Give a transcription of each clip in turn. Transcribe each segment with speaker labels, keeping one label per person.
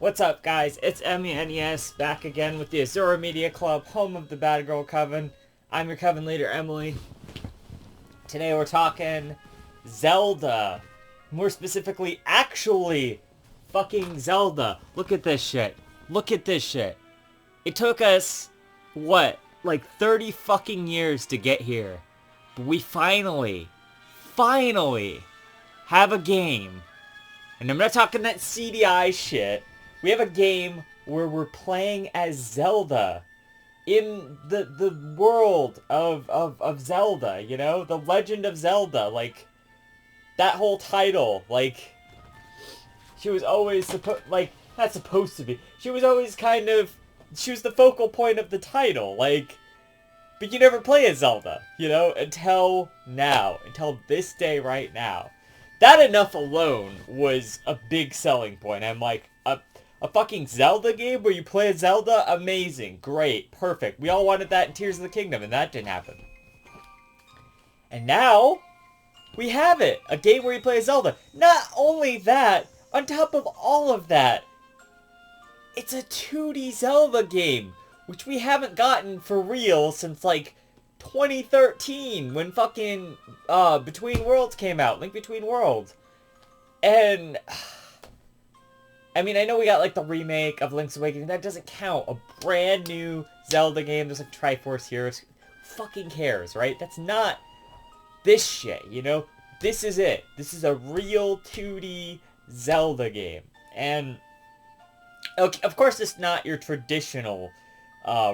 Speaker 1: What's up, guys? It's MENES back again with the Azura Media Club, home of the Bad Girl Coven. I'm your Coven leader, Emily. Today we're talking Zelda. More specifically, actually, fucking Zelda. Look at this shit. Look at this shit. It took us, what, like 30 fucking years to get here. But we finally have a game. And I'm not talking that CDI shit. We have a game where we're playing as Zelda in the world of Zelda, you know? The Legend of Zelda, like, that whole title, like, she was always not supposed to be. She was always she was the focal point of the title, like, but you never play as Zelda, you know, until now, until this day right now. That enough alone was a big selling point. I'm like, a fucking Zelda game where you play as Zelda? Amazing. Great. Perfect. We all wanted that in Tears of the Kingdom, and that didn't happen. And now, we have it. A game where you play as Zelda. Not only that, on top of all of that, it's a 2D Zelda game, which we haven't gotten for real since, like, 2013, when fucking Between Worlds came out. Link Between Worlds. And I mean, I know we got, like, the remake of Link's Awakening. That doesn't count. A brand new Zelda game. There's, like, Triforce Heroes. Who fucking cares, right? That's not this shit, you know? This is it. This is a real 2D Zelda game. And, okay, of course, it's not your traditional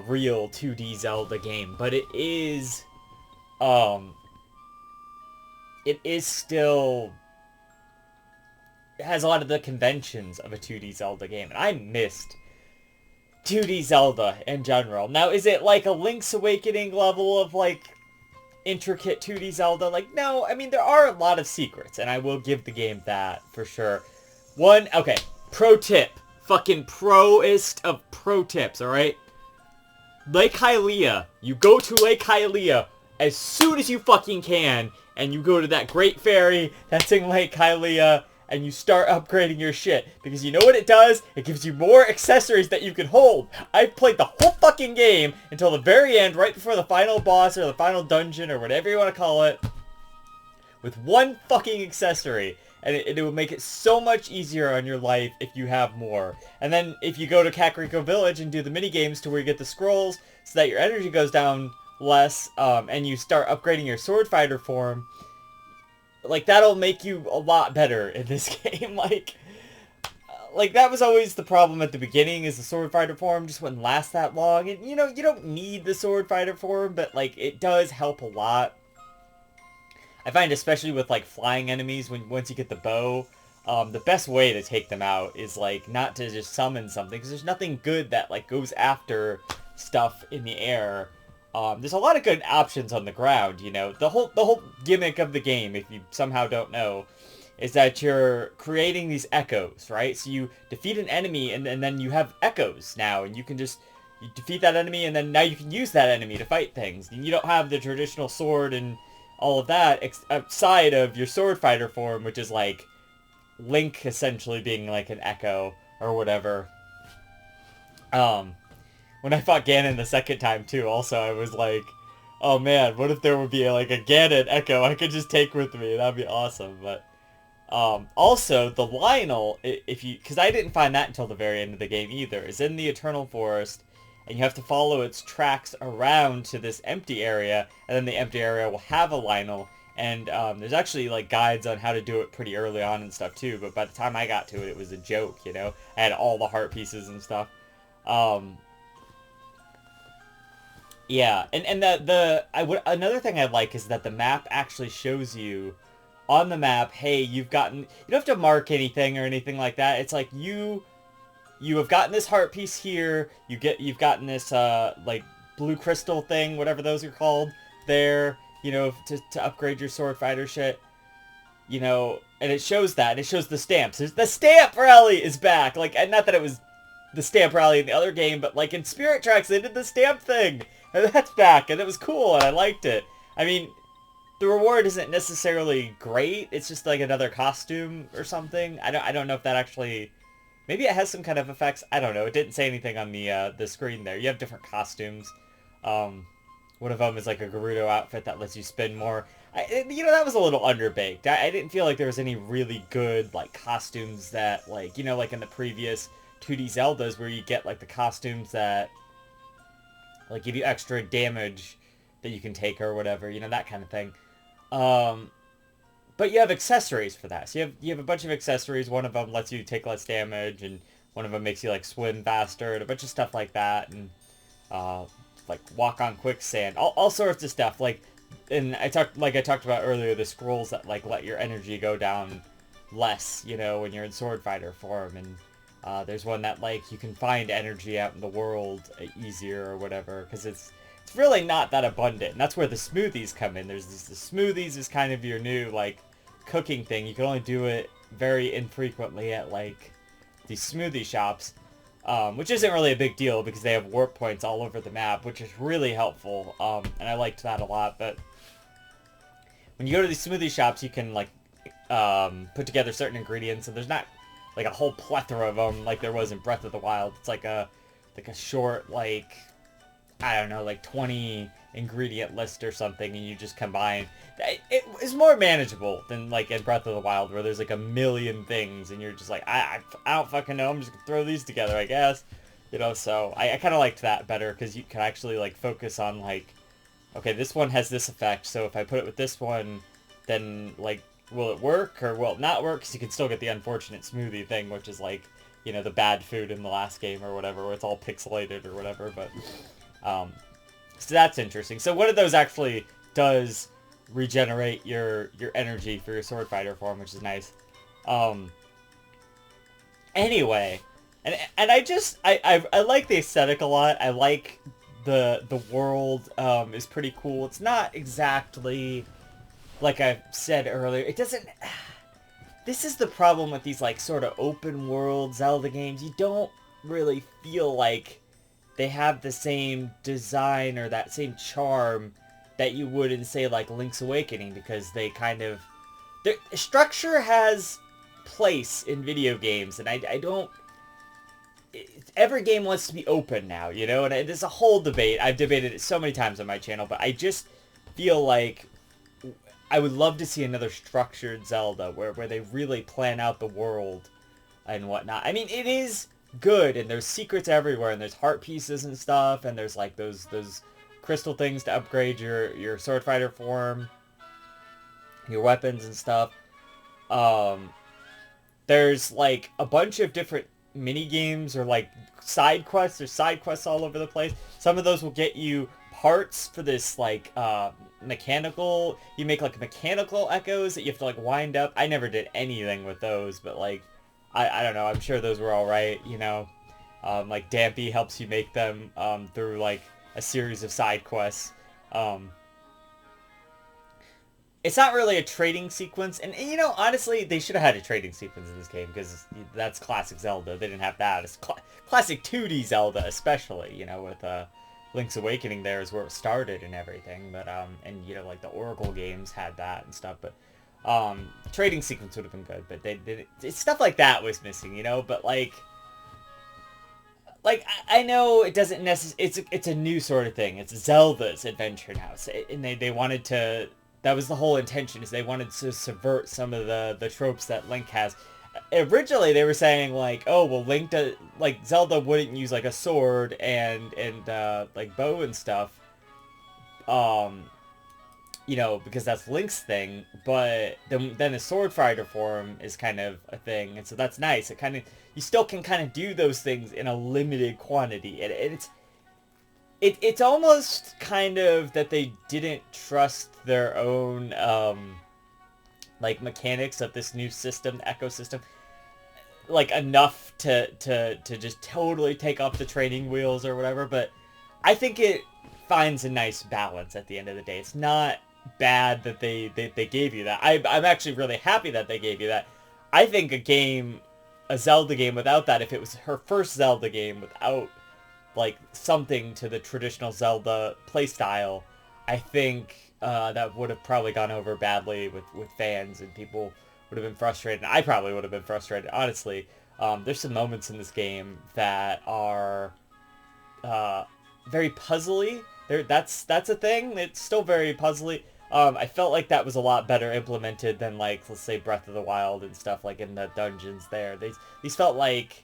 Speaker 1: real 2D Zelda game, but it is still, it has a lot of the conventions of a 2D Zelda game, and I missed 2D Zelda in general. Now, is it like a Link's Awakening level of, like, intricate 2D Zelda? Like, no, I mean, there are a lot of secrets, and I will give the game that, for sure. Okay, pro tip. Fucking proest of pro tips, alright? Lake Hylia. You go to Lake Hylia as soon as you fucking can, and you go to that great ferry that's in Lake Hylia, and you start upgrading your shit. Because you know what it does? It gives you more accessories that you can hold. I've played the whole fucking game until the very end, right before the final boss or the final dungeon or whatever you want to call it, with one fucking accessory. And it will make it so much easier on your life if you have more. And then if you go to Kakariko Village and do the minigames to where you get the scrolls so that your energy goes down less, and you start upgrading your sword fighter form, like, that'll make you a lot better in this game. Like, that was always the problem at the beginning, is the sword fighter form just wouldn't last that long. And, you know, you don't need the sword fighter form, but, like, it does help a lot. I find, especially with, like, flying enemies, once you get the bow, the best way to take them out is, like, not to just summon something, because there's nothing good that, like, goes after stuff in the air. There's a lot of good options on the ground, you know. The whole gimmick of the game, if you somehow don't know, is that you're creating these echoes, right? So you defeat an enemy, and then you have echoes now, and you can just, you defeat that enemy, and then now you can use that enemy to fight things. And you don't have the traditional sword and all of that outside of your sword fighter form, which is like Link essentially being like an echo or whatever. When I fought Ganon the second time too, also I was like, oh man, what if there would be like a Ganon echo I could just take with me? That'd be awesome. But also the Lionel, because I didn't find that until the very end of the game either, is in the Eternal Forest. And you have to follow its tracks around to this empty area, and then the empty area will have a Lionel. And there's actually, like, guides on how to do it pretty early on and stuff, too. But by the time I got to it, it was a joke, you know? I had all the heart pieces and stuff. Yeah, and another thing I like is that the map actually shows you on the map, hey, you don't have to mark anything or anything like that. It's like you have gotten this heart piece here, you've gotten this, like, blue crystal thing, whatever those are called, there, you know, to upgrade your sword fighter shit, you know, and it shows that, and it shows the stamps. The stamp rally is back, like, and not that it was the stamp rally in the other game, but, like, in Spirit Tracks, they did the stamp thing, and that's back, and it was cool, and I liked it. I mean, the reward isn't necessarily great, it's just, like, another costume or something. I don't know if that actually Maybe it has some kind of effects. I don't know. It didn't say anything on the screen there. You have different costumes. Um, One of them is like a Gerudo outfit that lets you spin more. That was a little underbaked. I didn't feel like there was any really good like costumes that like, like in the previous 2D Zeldas where you get like the costumes that like give you extra damage that you can take or whatever, that kind of thing. But you have accessories for that. So you have a bunch of accessories. One of them lets you take less damage, and one of them makes you like swim faster, and a bunch of stuff like that, and like walk on quicksand, all sorts of stuff. And I talked about earlier, the scrolls that like let your energy go down less, when you're in sword fighter form, and there's one that like you can find energy out in the world easier or whatever, because it's really not that abundant. And that's where the smoothies come in. The smoothies is kind of your new like cooking thing. You can only do it very infrequently at like these smoothie shops, which isn't really a big deal because they have warp points all over the map, which is really helpful. And I liked that a lot. But when you go to these smoothie shops, you can like put together certain ingredients, and there's not like a whole plethora of them like there was in Breath of the Wild. It's like a short like, I don't know, like 20 ingredient list or something, and you just combine. It is more manageable than like in Breath of the Wild, where there's like a million things, and you're just like, I don't fucking know, I'm just gonna throw these together, I guess. So I kind of liked that better, because you can actually like focus on like, okay, this one has this effect, so if I put it with this one, then like, will it work or will it not work? Because you can still get the unfortunate smoothie thing, which is like, the bad food in the last game or whatever, where it's all pixelated or whatever, but so that's interesting. So one of those actually does regenerate your energy for your sword fighter form, which is nice. Anyway, and I like the aesthetic a lot. I like the world is pretty cool. It's not exactly like I said earlier. It doesn't. This is the problem with these like sort of open world Zelda games. You don't really feel like they have the same design or that same charm that you would in, say, like Link's Awakening, because they kind of... Their structure has place in video games, and I don't... Every game wants to be open now, and there's a whole debate. I've debated it so many times on my channel, but I just feel like I would love to see another structured Zelda where they really plan out the world and whatnot. I mean, it is good, and there's secrets everywhere, and there's heart pieces and stuff, and there's like those crystal things to upgrade your sword fighter form, your weapons and stuff. There's like a bunch of different mini games or like side quests. There's side quests all over the place. Some of those will get you parts for this like mechanical. You make like mechanical echoes that you have to like wind up. I never did anything with those, but like I don't know, I'm sure those were alright, like Dampy helps you make them through like a series of side quests. It's not really a trading sequence, and honestly, they should have had a trading sequence in this game, because that's classic Zelda. They didn't have that. It's classic 2D Zelda, especially, with Link's Awakening there is where it started and everything, but and like the Oracle games had that and stuff, but trading sequence would have been good, but they did stuff like that was missing, but like I know it doesn't necessarily, it's a new sort of thing. It's Zelda's adventure now, and they wanted to, that was the whole intention, is they wanted to subvert some of the tropes that Link has. Originally they were saying like, oh well, Link does, like Zelda wouldn't use like a sword and like bow and stuff, because that's Link's thing, but then the sword fighter form is kind of a thing, and so that's nice. It kind of, you still can kind of do those things in a limited quantity, and it's almost kind of that they didn't trust their own like mechanics of this new system, the ecosystem, like enough to just totally take off the training wheels or whatever. But I think it finds a nice balance at the end of the day. It's not bad that they gave you that. I'm actually really happy that they gave you that. I think a Zelda game without that, if it was her first Zelda game without like something to the traditional Zelda playstyle, I think that would have probably gone over badly with fans, and people would have been frustrated. I probably would have been frustrated, honestly. There's some moments in this game that are very puzzly. That's a thing. It's still very puzzly. I felt like that was a lot better implemented than, like, let's say Breath of the Wild and stuff, like in the dungeons there. These felt like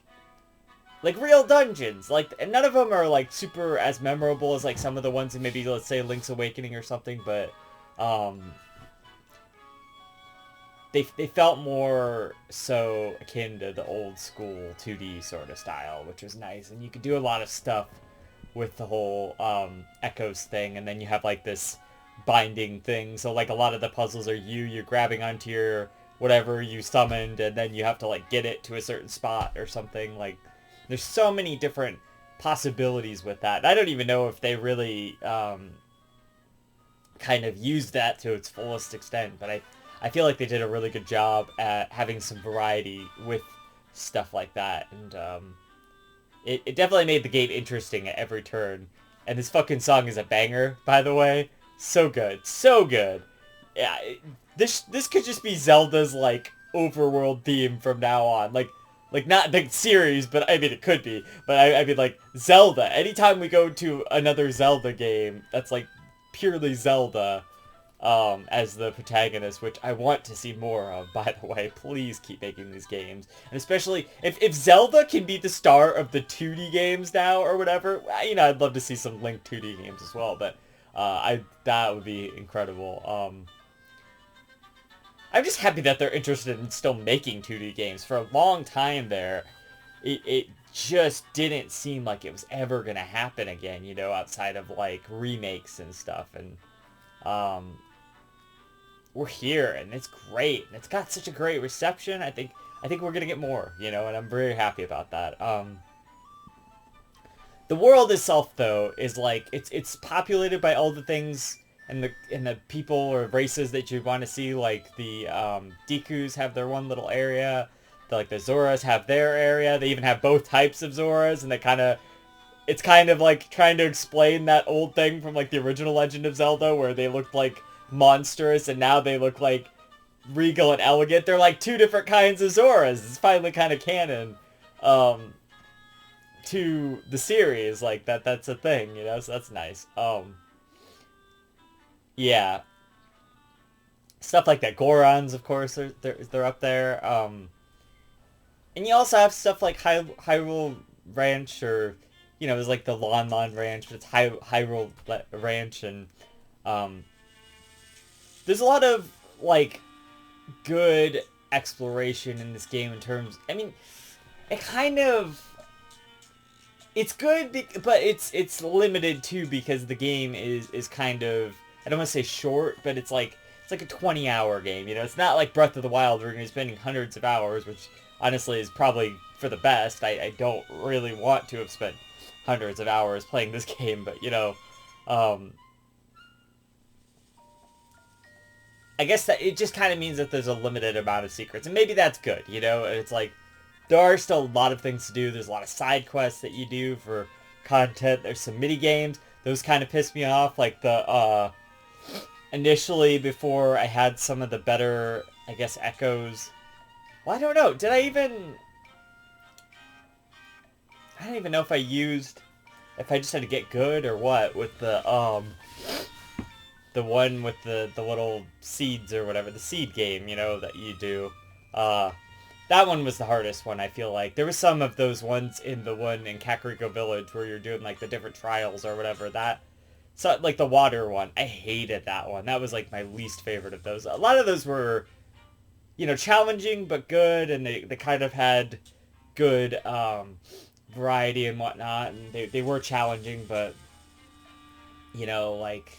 Speaker 1: real dungeons. Like, and none of them are like super as memorable as like some of the ones in maybe, let's say, Link's Awakening or something, but they felt more so akin to the old school 2D sort of style, which was nice. And you could do a lot of stuff with the whole echoes thing, and then you have like this binding thing. So like a lot of the puzzles are you're grabbing onto your whatever you summoned, and then you have to like get it to a certain spot or something. Like, there's so many different possibilities with that. I don't even know if they really kind of used that to its fullest extent, but I feel like they did a really good job at having some variety with stuff like that, and it definitely made the game interesting at every turn. And this fucking song is a banger, by the way. So good. So good. Yeah, this could just be Zelda's, like, overworld theme from now on. Like not the series, but I mean, it could be. But I mean, like, Zelda. Anytime we go to another Zelda game that's, like, purely Zelda as the protagonist, which I want to see more of, by the way. Please keep making these games. And especially, if Zelda can be the star of the 2D games now, or whatever, you know, I'd love to see some Link 2D games as well, but that would be incredible. I'm just happy that they're interested in still making 2D games. For a long time there, it just didn't seem like it was ever going to happen again, you know, outside of, like, remakes and stuff, and we're here, and it's great, and it's got such a great reception. I think we're gonna get more, you know, and I'm very happy about that. The world itself, though, is like it's populated by all the things and the people or races that you want to see. Like the Dekus have their one little area. The Zoras have their area. They even have both types of Zoras, and it's kind of like trying to explain that old thing from like the original Legend of Zelda where they looked like monstrous and now they look like regal and elegant. They're like two different kinds of Zoras. It's finally kind of canon to the series. Like that's a thing, you know, so that's nice. Yeah. Stuff like that. Gorons, of course, they're up there. And you also have stuff like Hyrule Ranch, or, you know, it's like the Lon Lon Ranch, but it's Hyrule Ranch, and there's a lot of, like, good exploration in this game in terms... I mean, it kind of... It's good, but it's limited, too, because the game is kind of... I don't want to say short, but it's like a 20-hour game, you know? It's not like Breath of the Wild where you're going to be spending hundreds of hours, which honestly is probably for the best. I don't really want to have spent hundreds of hours playing this game, but, you know... I guess that it just kind of means that there's a limited amount of secrets, and maybe that's good, you know? It's like, there are still a lot of things to do. There's a lot of side quests that you do for content. There's some mini games. Those kind of piss me off, like the, initially, before I had some of the better, I guess, echoes. Well, I don't know. I don't even know if I just had to get good or what with the one with the little seeds or whatever, the seed game, you know, that you do. That one was the hardest one, I feel like. There were some of those ones in the one in Kakariko Village where you're doing, like, the different trials or whatever. So, like, the water one, I hated that one. That was, like, my least favorite of those. A lot of those were, you know, challenging but good, and they kind of had good variety and whatnot, and they were challenging, but, you know, like...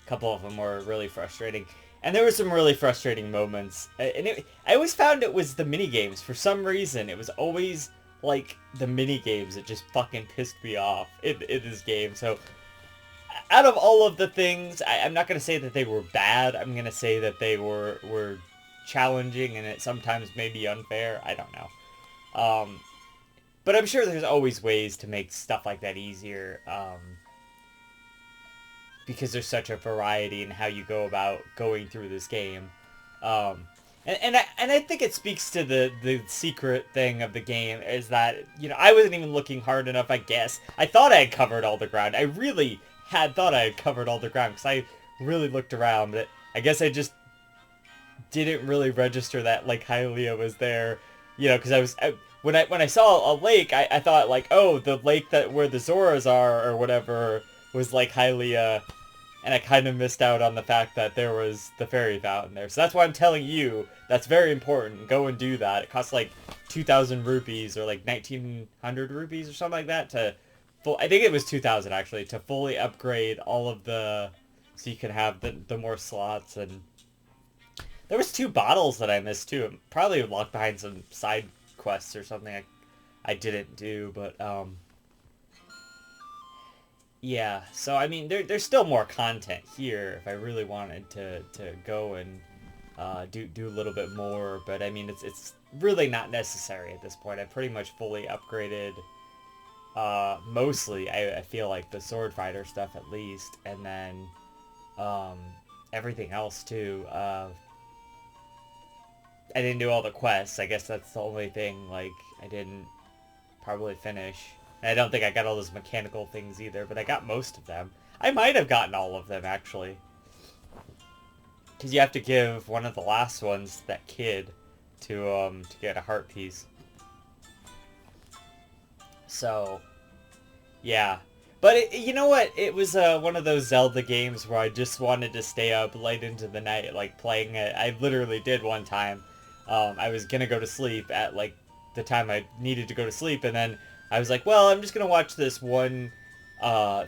Speaker 1: couple of them were really frustrating, and there were some really frustrating moments, and I always found it was the minigames. For some reason, it was always like the minigames that just fucking pissed me off in this game. So out of all of the things, I'm not going to say that they were bad. I'm going to say that they were challenging, and it sometimes may be unfair. I don't know. But I'm sure there's always ways to make stuff like that easier, because there's such a variety in how you go about going through this game. And I think it speaks to the secret thing of the game is that, you know, I wasn't even looking hard enough, I guess. I thought I had covered all the ground. I really had thought I had covered all the ground because I really looked around, but I guess I just didn't really register that, like, Hylia was there, you know, because when I saw a lake, I thought, like, oh, the lake that where the Zoras are or whatever was, like, Hylia, and I kind of missed out on the fact that there was the fairy fountain there. So that's why I'm telling you, that's very important. Go and do that. It costs, like, 2,000 rupees or, like, 1,900 rupees or something like that to... I think it was 2,000, actually, to fully upgrade all of the... So you can have the more slots. And there was 2 bottles that I missed, too. Probably locked behind some side quests or something I didn't do, but, yeah, so I mean, there's still more content here if I really wanted to go and do a little bit more, but I mean, it's really not necessary at this point. I pretty much fully upgraded, mostly, I feel like, the sword fighter stuff at least, and then everything else too. I didn't do all the quests. I guess that's the only thing, like, I didn't probably finish. And I don't think I got all those mechanical things either, but I got most of them. I might have gotten all of them, actually. Because you have to give one of the last ones to that kid to get a heart piece. So, yeah. But you know what? It was one of those Zelda games where I just wanted to stay up late into the night, like, playing it. I literally did one time. I was gonna go to sleep at, like, the time I needed to go to sleep, and then I was like, well, I'm just gonna watch this one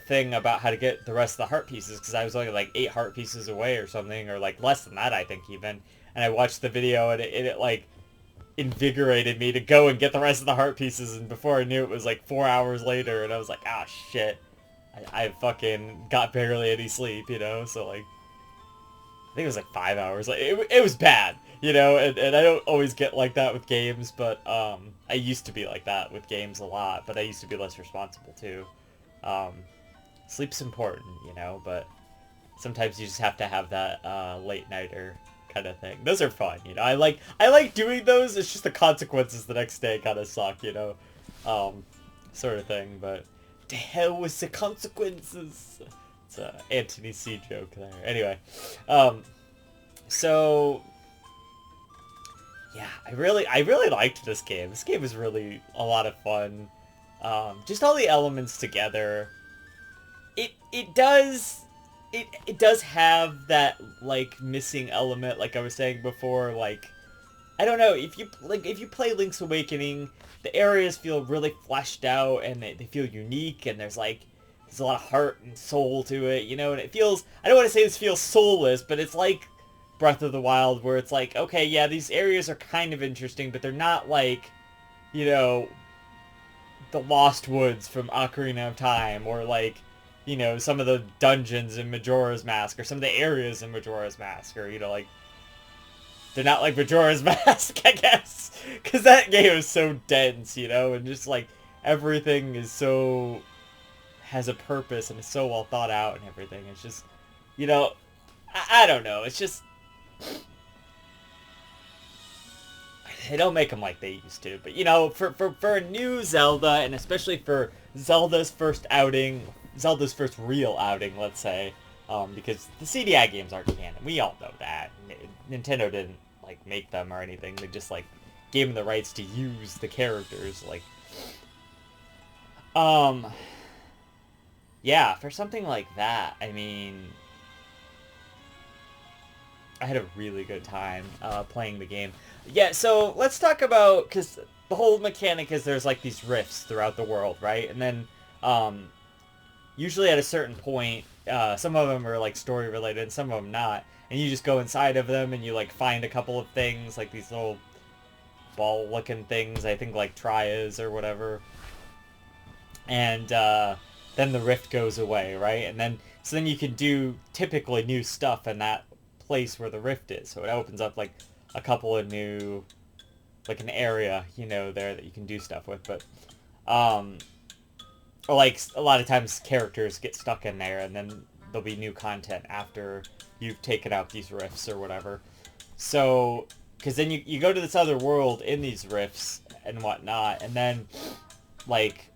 Speaker 1: thing about how to get the rest of the heart pieces, because I was only like 8 heart pieces away or something, or like less than that, I think, even. And I watched the video, and it like invigorated me to go and get the rest of the heart pieces, and before I knew it was like 4 hours later, and I was like, ah, shit. I fucking got barely any sleep, you know, so like, I think it was like 5 hours. Like, it was bad, you know, and I don't always get like that with games, but I used to be like that with games a lot, but I used to be less responsible too. Sleep's important, you know, but sometimes you just have to have that late nighter kind of thing. Those are fun, you know. I like doing those. It's just the consequences the next day kind of suck, you know, sort of thing. But the hell with the consequences. It's an Anthony C joke there. Anyway, so yeah, I really liked this game. This game was really a lot of fun. Just all the elements together. It does have that, like, missing element, like I was saying before. Like, I don't know, if you play Link's Awakening, the areas feel really fleshed out and they feel unique, and there's a lot of heart and soul to it, you know, and it feels, I don't want to say this feels soulless, but it's like Breath of the Wild, where it's like, okay, yeah, these areas are kind of interesting, but they're not like, you know, the Lost Woods from Ocarina of Time, or like, you know, some of the dungeons in Majora's Mask, or some of the areas in Majora's Mask, or, you know, like, they're not like Majora's Mask, I guess, because that game is so dense, you know, and just, like, everything is so, has a purpose, and is so well thought out and everything. It's just, you know, I don't know, it's just, they don't make them like they used to, but, you know, for a new Zelda, and especially for Zelda's first outing, Zelda's first real outing, let's say, because the CDI games aren't canon. We all know that. Nintendo didn't, like, make them or anything. They just, like, gave them the rights to use the characters, like, yeah, for something like that, I mean, I had a really good time playing the game. Yeah, so let's talk about, because the whole mechanic is there's, like, these rifts throughout the world, right? And then, usually at a certain point, some of them are, like, story related and some of them not, and you just go inside of them and you, like, find a couple of things, like these little ball looking things, I think, like trias or whatever, and then the rift goes away, right? And then so then you can do typically new stuff in that place where the rift is, so it opens up, like, a couple of new, like, an area, you know, there that you can do stuff with. But or, like, a lot of times characters get stuck in there, and then there'll be new content after you've taken out these rifts or whatever. So because then you go to this other world in these rifts and whatnot, and then, like,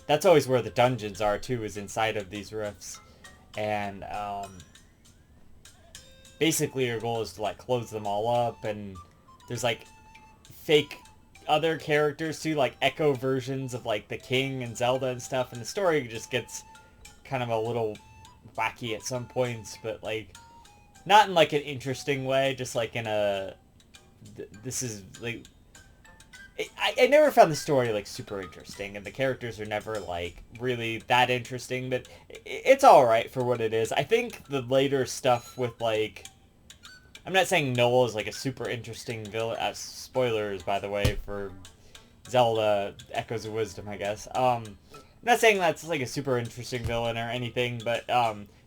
Speaker 1: that's always where the dungeons are, too, is inside of these rifts. And, basically your goal is to, like, close them all up, and there's, like, fake other characters, too, like, echo versions of, like, the King and Zelda and stuff, and the story just gets kind of a little wacky at some points, but, like, not in, like, an interesting way, just, like, in a... This is, like... I never found the story, like, super interesting, and the characters are never, like, really that interesting, but it's alright for what it is. I think the later stuff with, like... I'm not saying Noel is, like, a super interesting villain... spoilers, by the way, for Zelda Echoes of Wisdom, I guess. I'm not saying that's, like, a super interesting villain or anything, but,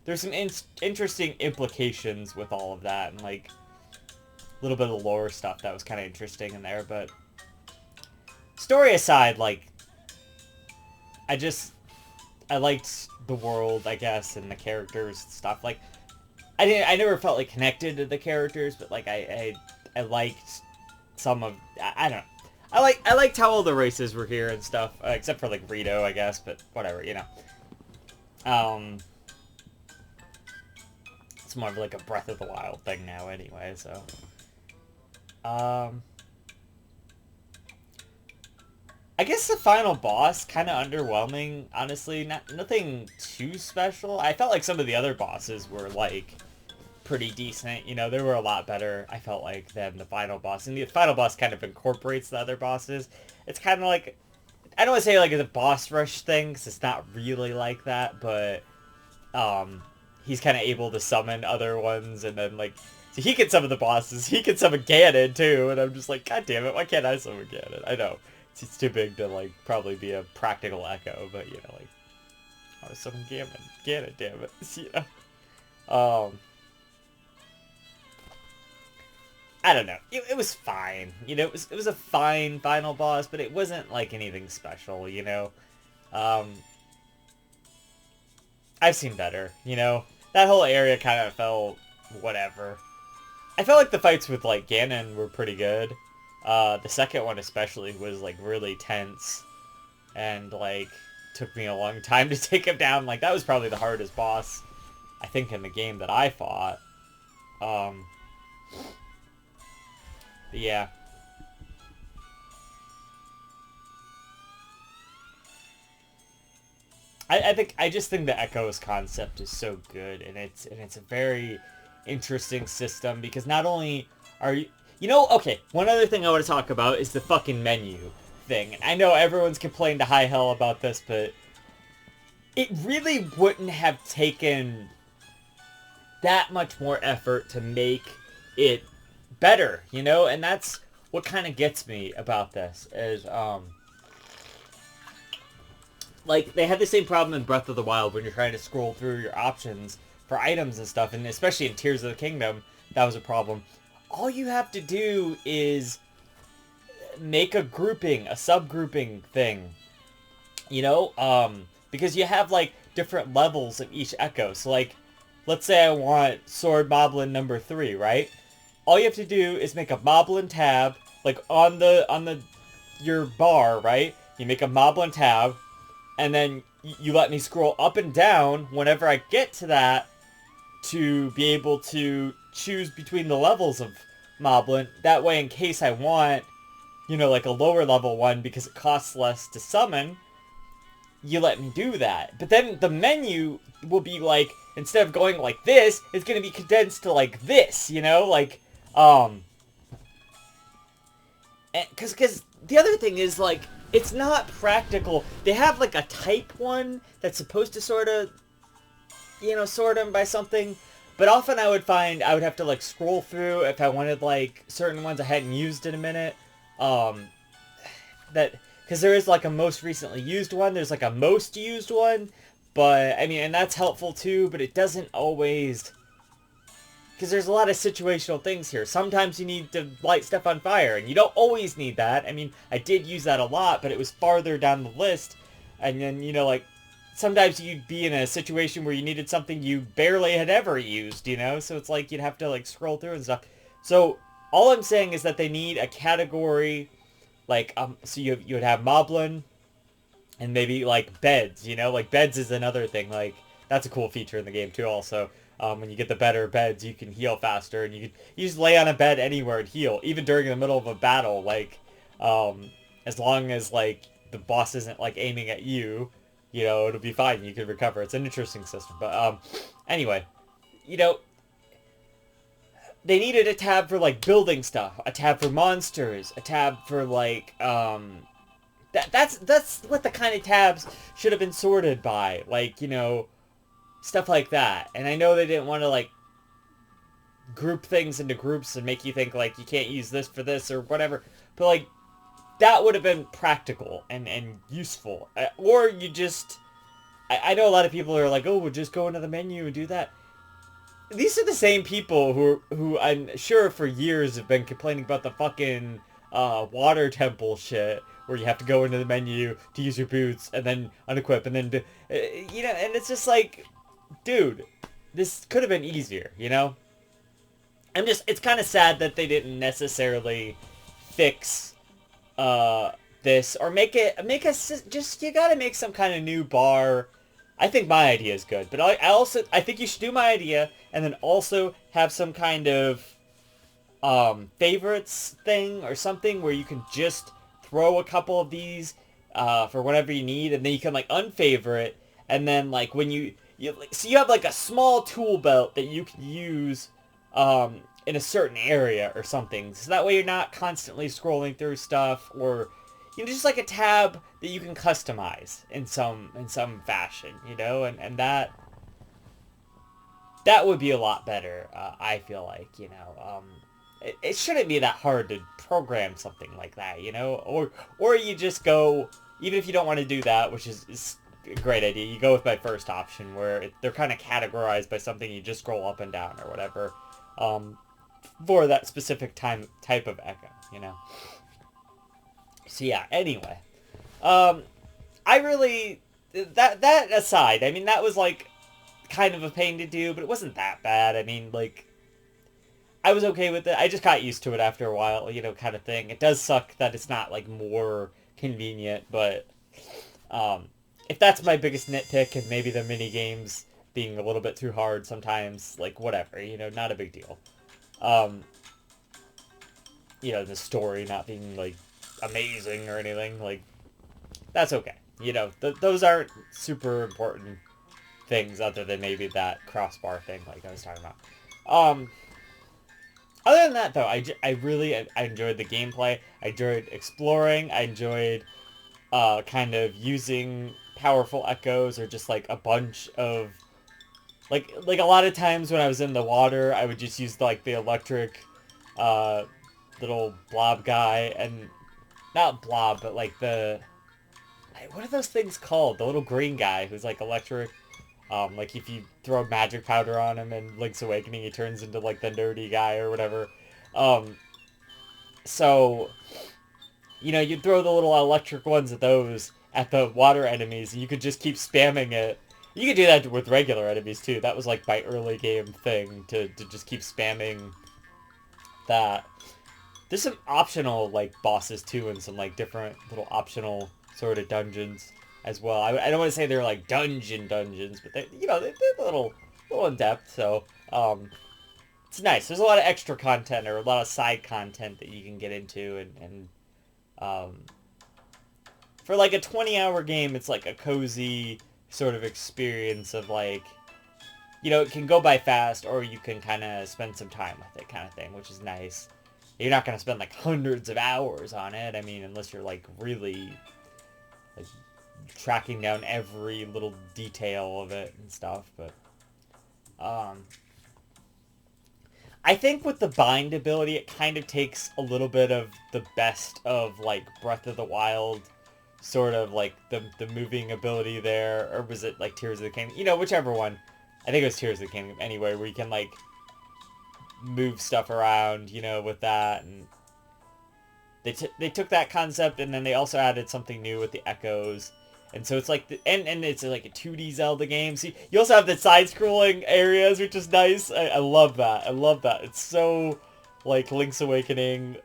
Speaker 1: there's some interesting implications with all of that, and, like, a little bit of the lore stuff that was kind of interesting in there, but... Story aside, like, I liked the world, I guess, and the characters and stuff. Like, I never felt, like, connected to the characters, but, like, I liked some of, I don't know. I liked how all the races were here and stuff, except for, like, Rito, I guess, but whatever, you know. It's more of, like, a Breath of the Wild thing now anyway, so. I guess the final boss, kind of underwhelming, honestly. Nothing too special. I felt like some of the other bosses were, like, pretty decent. You know, they were a lot better, I felt like, than the final boss. And the final boss kind of incorporates the other bosses. It's kind of like, I don't want to say, like, it's a boss rush thing, because it's not really like that, but, he's kind of able to summon other ones, and then, like, so he can summon the bosses. He can summon Ganon, too, and I'm just like, God damn it, why can't I summon Ganon? I know. It's too big to, like, probably be a practical Echo, but, you know, like, I was summon Ganon, damn it, you know. I don't know. It was fine, you know. It was a fine final boss, but it wasn't, like, anything special, you know. I've seen better, you know. That whole area kind of felt whatever. I felt like the fights with, like, Ganon were pretty good. The second one especially was, like, really tense, and, like, took me a long time to take him down. Like, that was probably the hardest boss, I think, in the game that I fought. But yeah. I just think the Echoes concept is so good, and it's a very interesting system, because not only are you know, okay, one other thing I want to talk about is the fucking menu thing. And I know everyone's complained to high hell about this, but it really wouldn't have taken that much more effort to make it better, you know? And that's what kind of gets me about this, is, like, they had the same problem in Breath of the Wild when you're trying to scroll through your options for items and stuff, and especially in Tears of the Kingdom, that was a problem. All you have to do is make a grouping, a subgrouping thing, you know, because you have, like, different levels of each Echo. So, like, let's say I want Sword Moblin number 3, right? All you have to do is make a Moblin tab, like, on your bar, right? You make a Moblin tab, and then you let me scroll up and down whenever I get to that to be able to choose between the levels of Moblin. That way, in case I want, you know, like a lower level one because it costs less to summon, you let me do that. But then the menu will be like, instead of going like this, it's going to be condensed to like this, you know? Like, because the other thing is, like, it's not practical. They have, like, a type one that's supposed to sort of, you know, sort them by something. But often I would find I would have to, like, scroll through if I wanted, like, certain ones I hadn't used in a minute. Because there is, like, a most recently used one. There's, like, a most used one. But, I mean, and that's helpful, too. But it doesn't always... Because there's a lot of situational things here. Sometimes you need to light stuff on fire, and you don't always need that. I mean, I did use that a lot, but it was farther down the list. And then, you know, like, sometimes you'd be in a situation where you needed something you barely had ever used, you know? So it's like you'd have to, like, scroll through and stuff. So All I'm saying is that they need a category, like, so you would have Moblin, and maybe, like, beds, you know? Like, beds is another thing, like, that's a cool feature in the game, too, also. When you get the better beds, you can heal faster, and you just lay on a bed anywhere and heal, even during the middle of a battle, like, as long as, like, the boss isn't, like, aiming at you, you know, it'll be fine, you can recover. It's an interesting system, but, anyway, you know, they needed a tab for, like, building stuff, a tab for monsters, a tab for, like, that's what the kind of tabs should have been sorted by, like, you know, stuff like that. And I know they didn't want to, like, group things into groups and make you think, like, you can't use this for this or whatever, but, like, that would have been practical and useful. Or you just, I know a lot of people are like, oh, we'll just go into the menu and do that. These are the same people who I'm sure for years have been complaining about the fucking water temple shit, where you have to go into the menu to use your boots and then unequip and then, you know, and it's just like, dude, this could have been easier, you know? It's kind of sad that they didn't necessarily fix this or just, you gotta make some kind of new bar. I think my idea is good, but I think you should do my idea and then also have some kind of favorites thing or something where you can just throw a couple of these for whatever you need, and then you can, like, unfavorite, and then, like, when so you have, like, a small tool belt that you can use in a certain area or something, so that way you're not constantly scrolling through stuff, or, you know, just like a tab that you can customize in some fashion, you know, and that would be a lot better. I feel like, you know, it shouldn't be that hard to program something like that, you know, or you just go, even if you don't want to do that, which is a great idea, you go with my first option where they're kind of categorized by something, you just scroll up and down or whatever, for that specific type of echo, you know. So yeah, anyway, I really, that aside, I mean, that was, like, kind of a pain to do, but it wasn't that bad. I mean, like, I was okay with it. I just got used to it after a while, you know, kind of thing. It does suck that it's not, like, more convenient, but if that's my biggest nitpick, and maybe the mini games being a little bit too hard sometimes, like, whatever, you know, not a big deal. You know, the story not being, like, amazing or anything, like, that's okay. You know, those aren't super important things other than maybe that crossbar thing, like I was talking about. Other than that, though, I really enjoyed the gameplay. I enjoyed exploring. I enjoyed kind of using powerful echoes, or just, like, a bunch of, like a lot of times when I was in the water, I would just use, like, the electric little blob guy, and not blob, but, like, what are those things called? The little green guy who's, like, electric. Like, if you throw magic powder on him in Link's Awakening, he turns into, like, the nerdy guy or whatever. So, you know, you'd throw the little electric ones at the water enemies, and you could just keep spamming it. You could do that with regular enemies, too. That was, like, my early game thing, to just keep spamming that. There's some optional, like, bosses, too, and some, like, different little optional sort of dungeons as well. I don't want to say they're, like, dungeons, but they, you know, they're a little in-depth, so, it's nice. There's a lot of extra content, or a lot of side content that you can get into, and for, like, a 20-hour game, it's, like, a cozy sort of experience of, like, you know, it can go by fast, or you can kind of spend some time with it, kind of thing, which is nice. You're not going to spend, like, hundreds of hours on it, I mean, unless you're, like, really, like, tracking down every little detail of it and stuff, but, I think with the bind ability, it kind of takes a little bit of the best of, like, Breath of the Wild, sort of, like, the moving ability there, or was it, like, Tears of the Kingdom? You know, whichever one. I think it was Tears of the Kingdom, anyway, where you can, like, move stuff around, you know, with that, and they took that concept, and then they also added something new with the echoes, and so it's like, and it's like a 2D Zelda game. See, you also have the side-scrolling areas, which is nice. I love that. I love that. It's so, like Link's Awakening,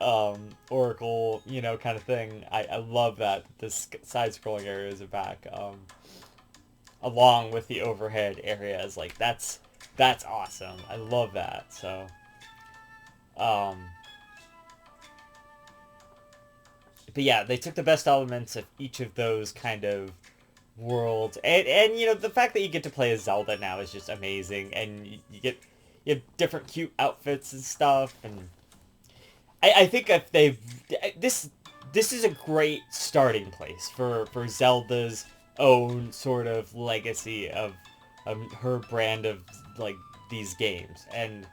Speaker 1: Oracle, you know, kind of thing. I love that this side-scrolling areas are back, along with the overhead areas. Like, that's awesome. I love that. So, but yeah, they took the best elements of each of those kind of worlds, and you know, the fact that you get to play as Zelda now is just amazing, and you have different cute outfits and stuff, and I think if they've this is a great starting place for Zelda's own sort of legacy of her brand of like these games, and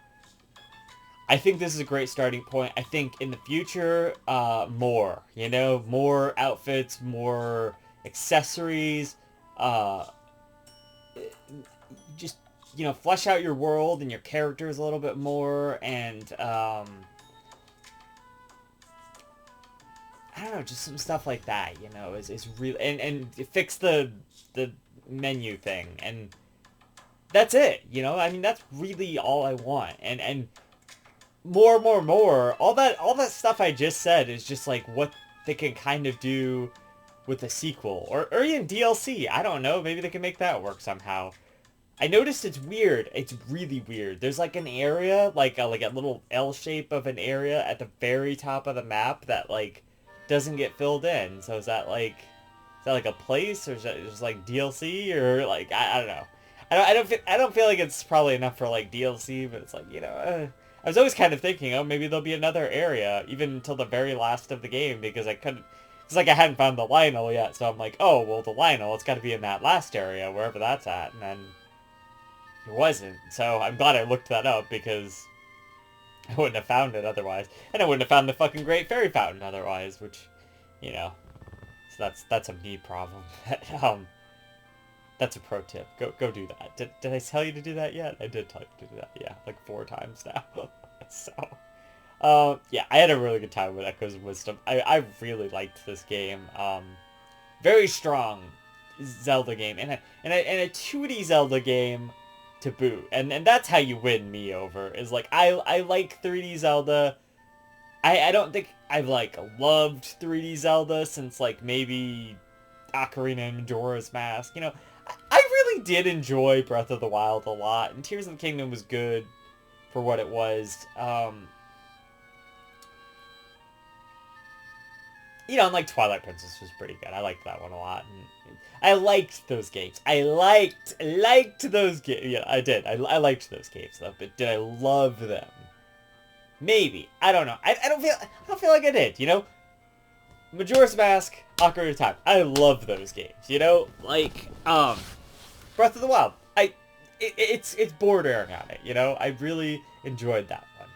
Speaker 1: I think this is a great starting point. I think in the future, more, you know, more outfits, more accessories, just, you know, flesh out your world and your characters a little bit more, and, I don't know, just some stuff like that, you know, is really, and fix the menu thing, and that's it, you know, I mean, that's really all I want, and more, all that stuff I just said is just like what they can kind of do with a sequel, or even DLC. I don't know, maybe they can make that work somehow. I noticed it's weird. It's really weird. There's like an area, like a little L shape of an area at the very top of the map that like doesn't get filled in. So is that like a place, or is that just like DLC, or like I don't know. I don't feel like it's probably enough for like DLC, but it's like, you know, I was always kind of thinking, oh, maybe there'll be another area, even until the very last of the game, because I couldn't, it's like I hadn't found the Lionel yet, so I'm like, oh, well, the Lionel, it's got to be in that last area, wherever that's at, and then it wasn't, so I'm glad I looked that up, because I wouldn't have found it otherwise, and I wouldn't have found the fucking Great Fairy Fountain otherwise, which, you know, so that's a me problem. That's a pro tip. Go do that. Did I tell you to do that yet? I did tell you to do that. Yeah, like 4 times now. So, yeah, I had a really good time with Echoes of Wisdom. I really liked this game. Very strong Zelda game, and a 2D Zelda game to boot. And that's how you win me over. Is like I like 3D Zelda. I don't think I've like loved 3D Zelda since like maybe Ocarina and Majora's Mask. You know, I really did enjoy Breath of the Wild a lot, and Tears of the Kingdom was good for what it was. You know, and like Twilight Princess was pretty good. I liked that one a lot, and I liked those games. I liked those games. Yeah, I did. I liked those games though, but did I love them? Maybe. I don't know. I don't feel like I did. You know, Majora's Mask, Ocarina of Time. I love those games. You know, like Breath of the Wild. It's bordering on it. You know, I really enjoyed that one,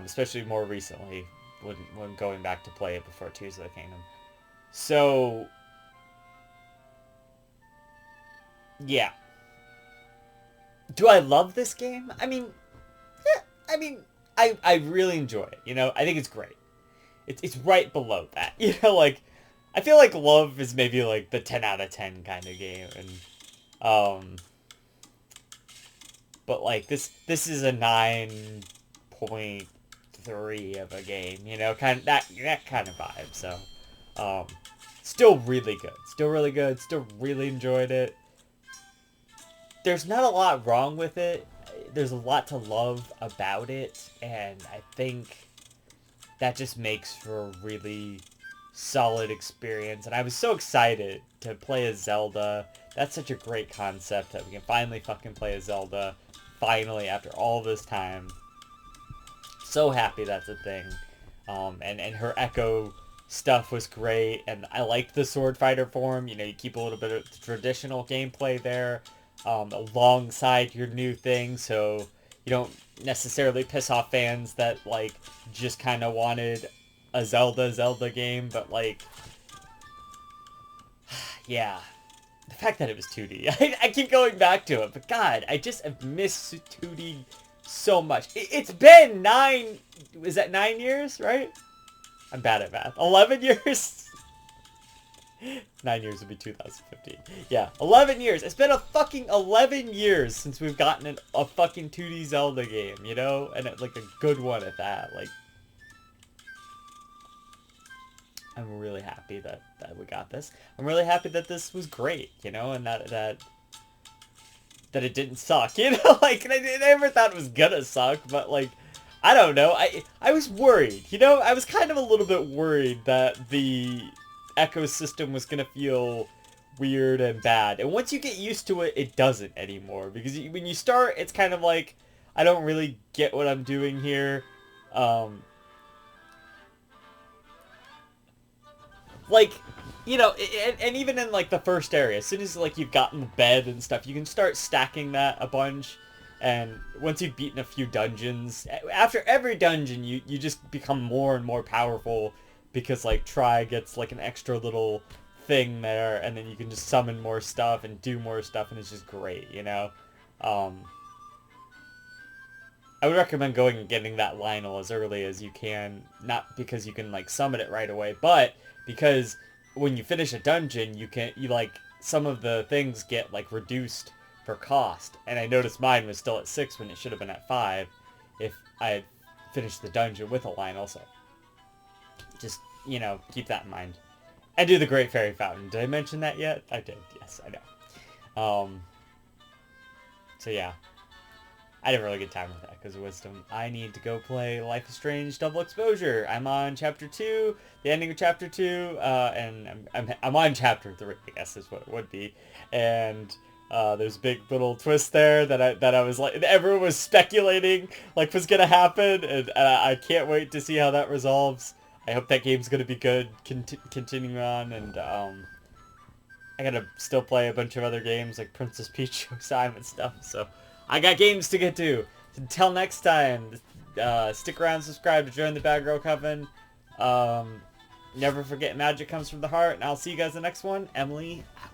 Speaker 1: especially more recently when going back to play it before Tears of the Kingdom. So yeah, do I love this game? I mean, yeah. I mean, I really enjoy it. You know, I think it's great. It's right below that. You know, like, I feel like Love is maybe like the 10 out of 10 kind of game, and but like this is a 9.3 of a game. You know, kind of that kind of vibe. So, still really good. Still really good. Still really enjoyed it. There's not a lot wrong with it. There's a lot to love about it, and I think that just makes for a really solid experience. And I was so excited to play as Zelda. That's such a great concept that we can finally fucking play as Zelda. Finally, after all this time. So happy that's a thing. And her Echo stuff was great, and I liked the sword fighter form. You know, you keep a little bit of the traditional gameplay there, alongside your new thing, so you don't necessarily piss off fans that like just kind of wanted a Zelda game, but like, yeah, the fact that it was 2D, I keep going back to it, but God, I just have missed 2D so much. It's been 9, is that 9 years, right? I'm bad at math. 11 years? 9 years would be 2015. Yeah, 11 years. It's been a fucking 11 years since we've gotten a fucking 2D Zelda game, you know? And like a good one at that. Like, I'm really happy that we got this. I'm really happy that this was great, you know? And that it didn't suck, you know? Like, I never thought it was gonna suck, but like, I don't know. I was worried, you know? I was kind of a little bit worried that the ecosystem was gonna feel weird and bad. And once you get used to it, it doesn't anymore. Because when you start, it's kind of like, I don't really get what I'm doing here. Like, you know, and even in like the first area, as soon as like you've gotten the bed and stuff, you can start stacking that a bunch. And once you've beaten a few dungeons, after every dungeon, you just become more and more powerful because, like, Tri gets, like, an extra little thing there, and then you can just summon more stuff and do more stuff, and it's just great, you know? I would recommend going and getting that Lionel as early as you can, not because you can, like, summon it right away, but because when you finish a dungeon, like, some of the things get, like, reduced for cost, and I noticed mine was still at 6 when it should have been at 5 if I had finished the dungeon with a Lionel, so just, you know, keep that in mind. And do the Great Fairy Fountain. Did I mention that yet? I did, yes, I know. So yeah. I had a really good time with that because of Wisdom. I need to go play Life is Strange Double Exposure. I'm on Chapter 2, the ending of Chapter 2, and I'm on Chapter 3, I guess is what it would be. And there's a big little twist there that I was like, everyone was speculating like was gonna happen, and I can't wait to see how that resolves. I hope that game's gonna be good, continuing on, and I gotta still play a bunch of other games like Princess Peach Showtime and stuff, so I got games to get to. Until next time, stick around, subscribe to join the Bad Girl Coven. Never forget magic comes from the heart, and I'll see you guys in the next one. Emily out.